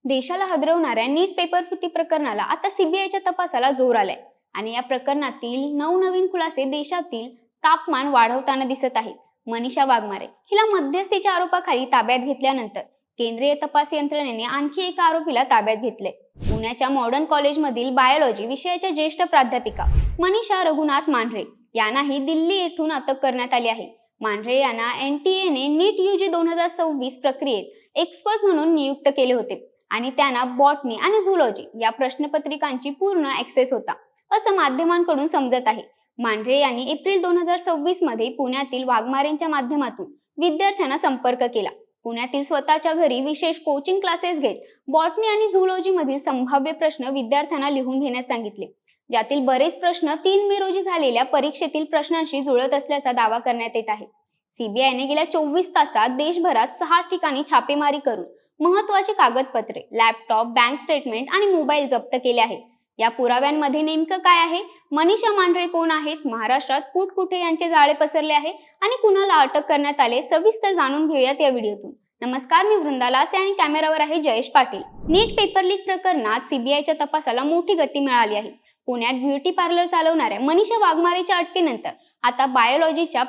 देशाला हादरवणाऱ्या नीट पेपर फुटी प्रकरणाला आता सीबीआयच्या तपासाला जोर आलाय आणि या प्रकरणातील नवनवीन खुलासे देशातील तापमान वाढवताना दिसत आहेत. मनीषा वाघमारे हिला मध्यस्थीच्या आरोपाखाली ताब्यात घेतल्यानंतर केंद्रीय तपास यंत्रणेने आणखी एका आरोपीला ताब्यात घेतले. पुण्याच्या मॉडर्न कॉलेजमधील बायोलॉजी विषयाच्या ज्येष्ठ प्राध्यापिका मनीषा रघुनाथ मांढरे यांनाही दिल्ली येथून अटक करण्यात आली आहे. मांढरे यांना एनटीएने नीट यूजी 2026 प्रक्रियेत एक्सपर्ट म्हणून नियुक्त केले होते आणि त्यांना बॉटनी आणि झूलॉजी या प्रश्नपत्रिकांची पूर्ण ऍक्सेस होता, असं माध्यमांकडून समजत आहे. मांढरे यांनी एप्रिल 2026 मध्ये पुण्यातील वाघमारेंच्या माध्यमातून विद्यार्थ्यांना संपर्क केला. पुण्यातील स्वतःच्या घरी विशेष कोचिंग क्लासेस घेत बॉटनी आणि झूलॉजी मधील संभाव्य प्रश्न विद्यार्थ्यांना लिहून घेण्यास सांगितले, ज्यातील बरेच प्रश्न 3 मे रोजी झालेल्या परीक्षेतील प्रश्नांशी जुळत असल्याचा दावा करण्यात येत आहे. सीबीआयने गेल्या 24 तासात देशभरात 6 ठिकाणी छापेमारी करून महत्त्वाची कागदपत्रे, लॅपटॉप, बँक स्टेटमेंट आणि मोबाईल जप्त केले आहेत. या पुराव्यांमध्ये नेमकं काय आहे, मनीषा मांढरे कोण आहेत, महाराष्ट्रात कुठे यांचे जाळे पसरले आहे आणि कुणाला अटक करण्यात आले, सविस्तर जाणून घेऊयात या व्हिडिओतून. नमस्कार, मी वृंदा लासे आणि कॅमेरावर आहे जयेश पाटील. नीट पेपर लीक प्रकरणात सीबीआयच्या तपासाला मोठी गती मिळाली आहे. पुण्यात ब्युटी पार्लर चालवणाऱ्या मनीषा वाघमारेच्या अटकेनंतर आता बायोलॉजीच्या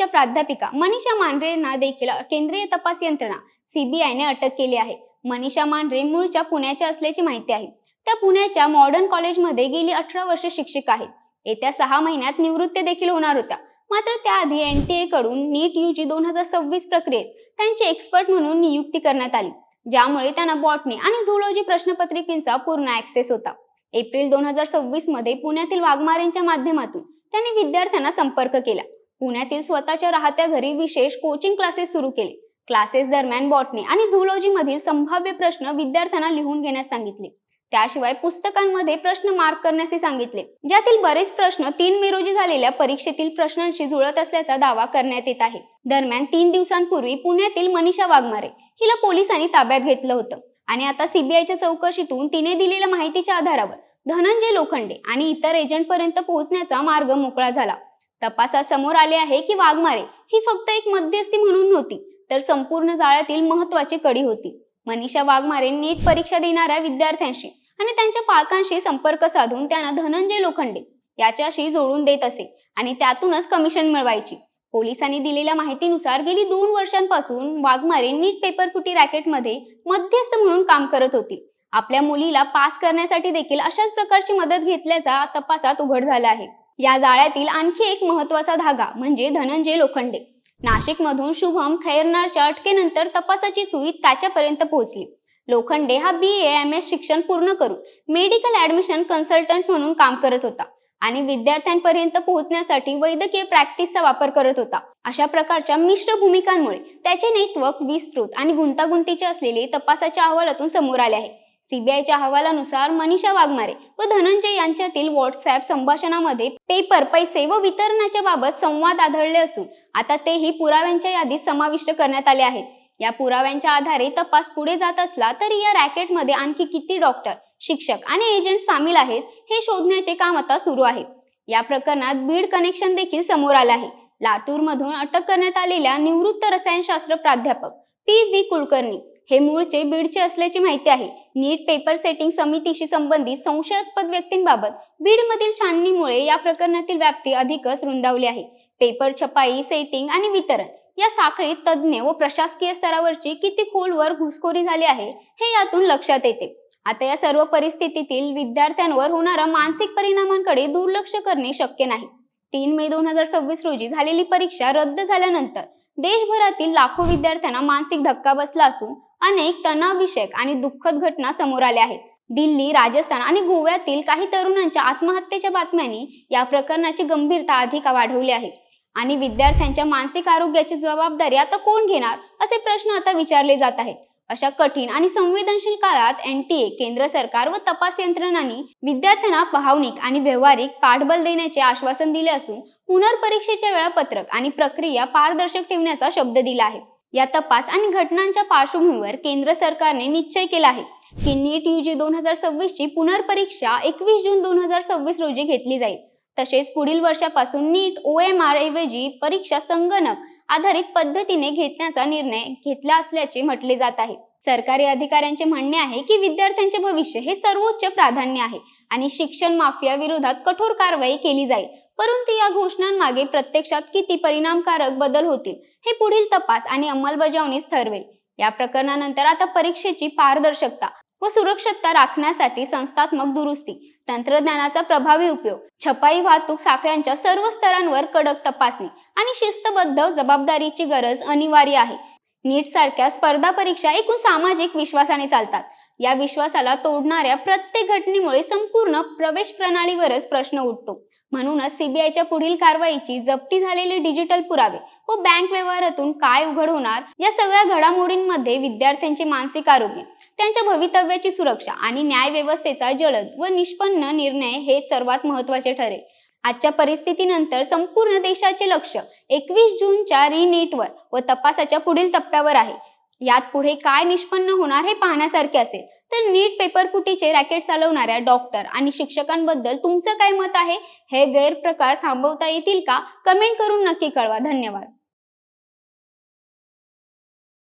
प्राध्यापिका मनीषा मांढरेंना देखील केंद्रीय तपास यंत्रणा सीबीआयने अटक केली आहे. मनीषा मांढरे मूळच्या पुण्याच्या असल्याची माहिती आहे. त्या पुण्याच्या मॉडर्न कॉलेजमध्ये गेली 18 वर्षे शिक्षक आहेत. येत्या 6 महिन्यात निवृत्ती देखील होणार होत्या. मात्र त्याआधी एनटीए कडून नीट यूजी 2026 प्रक्रियेत त्यांची एक्सपर्ट म्हणून नियुक्ती करण्यात आली, ज्यामुळे त्यांना बॉटनी आणि झूलॉजी प्रश्नपत्रिकेचा पूर्ण ऍक्सेस होता. एप्रिल 2026 मध्ये पुण्यातील वाघमारेंच्या माध्यमातून त्यांनी विद्यार्थ्यांना संपर्क केला. पुण्यातील स्वतःच्या राहत्या घरी विशेष कोचिंग क्लासेस सुरू केले. क्लासेस दरम्यान बॉटनी आणि झूलॉजी मधील संभाव्य प्रश्न विद्यार्थ्यांना लिहून घेण्यास सांगितले. त्याशिवाय पुस्तकांमध्ये प्रश्न मार्क करण्यास सांगितले, ज्यातील बरेच प्रश्न 3 मे रोजी झालेल्या परीक्षेतील प्रश्नांशी जुळत असल्याचा दावा करण्यात येत आहे. दरम्यान 3 दिवसांपूर्वी पुण्यातील मनीषा वाघमारे हिला पोलिसांनी ताब्यात घेतलं होतं आणि आता सीबीआयच्या चौकशीतून तिने दिलेल्या माहितीच्या आधारावर धनंजय लोखंडे आणि इतर एजंट पर्यंत पोहोचण्याचा मार्ग मोकळा झाला. तपासात समोर आले आहे की वाघमारे ही फक्त एक मध्यस्थी म्हणून नव्हती, तर संपूर्ण जाळ्यातील महत्त्वाची कडी होती. मनीषा वाघमारे नीट परीक्षा देणाऱ्या विद्यार्थ्यांशी आणि त्यांच्या पालकांशी संपर्क साधून त्यांना धनंजय लोखंडे याच्याशी जोडून देत असे आणि त्यातूनच कमिशन मिळवायची. पोलिसांनी दिलेल्या माहितीनुसार गेली 2 वर्षांपासून वाघमारे नीट पेपर फुटी रॅकेटमध्ये मध्यस्थ म्हणून काम करत होती. आपल्या मुलीला पास करण्यासाठी देखील अशाच प्रकारची मदत घेतल्याचा तपासात उघड झाला आहे. या जाळ्यातील आणखी एक महत्त्वाचा धागा म्हणजे धनंजय लोखंडे. नाशिकमधून शुभम खैरनारच्या अटकेनंतर तपासाची सुई त्याच्यापर्यंत पोहोचली. लोखंडे हा BA-MS शिक्षण पूर्ण करून मेडिकल ऍडमिशन कन्सल्टंट म्हणून काम करत होता आणि विद्यार्थ्यांपर्यंत पोहोचण्यासाठी वैद्यकीय प्रॅक्टिसचा वापर करत होता. अशा प्रकारच्या मिश्र भूमिकांमुळे त्याचे नेटवर्क विस्तृत आणि गुंतागुंतीचे असलेले तपासाच्या अहवालातून समोर आले आहे. सीबीआयच्या अहवालानुसार मनीषा वाघमारे व धनंजय यांच्यातील व्हॉट्सअप संभाषणामध्ये पेपर, पैसे व वितरणाच्या बाबत संवाद आढळले असून आता तेही पुराव्यांच्या यादीत समाविष्ट करण्यात आले आहेत. या पुराव्यांच्या आधारे तपास पुढे जात असला तरी या रॅकेटमध्ये आणखी किती डॉक्टर, शिक्षक आणि एजंट सामील आहेत हे शोधण्याचे काम आता सुरू आहे. या प्रकरणात बीड कनेक्शन देखील समोर आले आहे. लातूरमधून अटक करण्यात आलेल्या निवृत्त रसायनशास्त्र प्राध्यापक PV कुलकर्णी हे मूळचे बीडचे असल्याची माहिती आहे. नीट पेपर सेटिंग समितीशी संबंधित संशयास्पद व्यक्तींबाबत बीडमधील छाननीमुळे या प्रकरणातील व्याप्ती अधिकच रुंदावली आहे. पेपर छपाई, सेटिंग आणि वितरण या साखळीत तज्ज्ञ व प्रशासकीय स्तरावरची किती खोलवर घुसखोरी झाली आहे हे यातून लक्षात येते. आता या सर्व परिस्थितीतील विद्यार्थ्यांवर होणाऱ्या मानसिक परिणामांकडे दुर्लक्ष करणे शक्य नाही. 3 मे 2026 रोजी झालेली परीक्षा रद्द झाल्यानंतर देशभरातील लाखो विद्यार्थ्यांना मानसिक धक्का बसला असून अनेक तणावविषयक आणि दुःखद घटना समोर आल्या आहेत. दिल्ली, राजस्थान आणि गोव्यातील काही तरुणांच्या आत्महत्येच्या बातम्यांनी या प्रकरणाची गंभीरता अधिक वाढवली आहे आणि विद्यार्थ्यांच्या मानसिक आरोग्याची जबाबदारी आता कोण घेणार असे प्रश्न आता विचारले जात आहेत. अशा कठीण आणि संवेदनशील काळात एनटीए, केंद्र सरकार व तपास यंत्रणांनी विद्यार्थ्यांना भावनिक आणि व्यावहारिक पाठबळ देण्याचे आश्वासन दिले असून पुनर्परीक्षेचे वेळापत्रक आणि प्रक्रिया पारदर्शक ठेवण्याचा शब्द दिला आहे. या तपास आणि घटनांच्या पार्श्वभूमीवर केंद्र सरकारने निश्चय केला आहे की नीट यूजी 2026 ची पुनर्परीक्षा 21 जून 2026 रोजी घेतली जाईल. तसेच पुढील वर्षापासून नीट OMR ऐवजी परीक्षा संगणक आधारित पद्धतीने घेण्याचा निर्णय घेतला असल्याचे म्हटले जात आहे. सरकारी अधिकाऱ्यांचे म्हणणे आहे की विद्यार्थ्यांचे भविष्य हे सर्वोच्च प्राधान्य आहे आणि शिक्षण माफिया विरोधात कठोर कारवाई केली जाईल. परंतु या घोषणांमागे प्रत्यक्षात किती परिणामकारक बदल होतील हे पुढील तपास आणि अंमलबजावणीच ठरवेल. या प्रकरणानंतर आता परीक्षेची पारदर्शकता व सुरक्षितता राखण्यासाठी संस्थात्मक दुरुस्ती, तंत्रज्ञानाचा प्रभावी उपयोग, छपाई वाहतूक साखळ्यांच्या सर्व स्तरांवर कडक तपासणी आणि शिस्तबद्ध जबाबदारीची गरज अनिवार्य आहे. नीट सारख्या स्पर्धा परीक्षा एकूण सामाजिक विश्वासाने चालतात. या विश्वासाला तोडणाऱ्या प्रत्येक घटनेमुळे संपूर्ण प्रवेश प्रणालीवरच प्रश्न उठतो. म्हणूनच सीबीआयच्या पुढील कारवाईची, जप्ती झालेले डिजिटल पुरावे व बँक व्यवहारातून काय उघड होणार, या सगळ्या घडामोडींमध्ये विद्यार्थ्यांचे मानसिक आरोग्य, त्यांच्या भवितव्याची सुरक्षा आणि न्याय व्यवस्थेचा जलद व निष्पन्न निर्णय हे सर्वात महत्त्वाचे ठरेल. आजच्या परिस्थितीनंतर संपूर्ण देशाचे लक्ष 21 जूनच्या रीनीटवर व तपासाच्या पुढील टप्प्यावर आहे. यात पुढे काय निष्पन्न होणार हे पाहण्यासारखे असेल. तर नीट पेपरफुटीचे रॅकेट चालवणाऱ्या डॉक्टर आणि शिक्षकांबद्दल तुमचं काय मत आहे? हे गैरप्रकार थांबवता येतील का? कमेंट करून नक्की कळवा. धन्यवाद.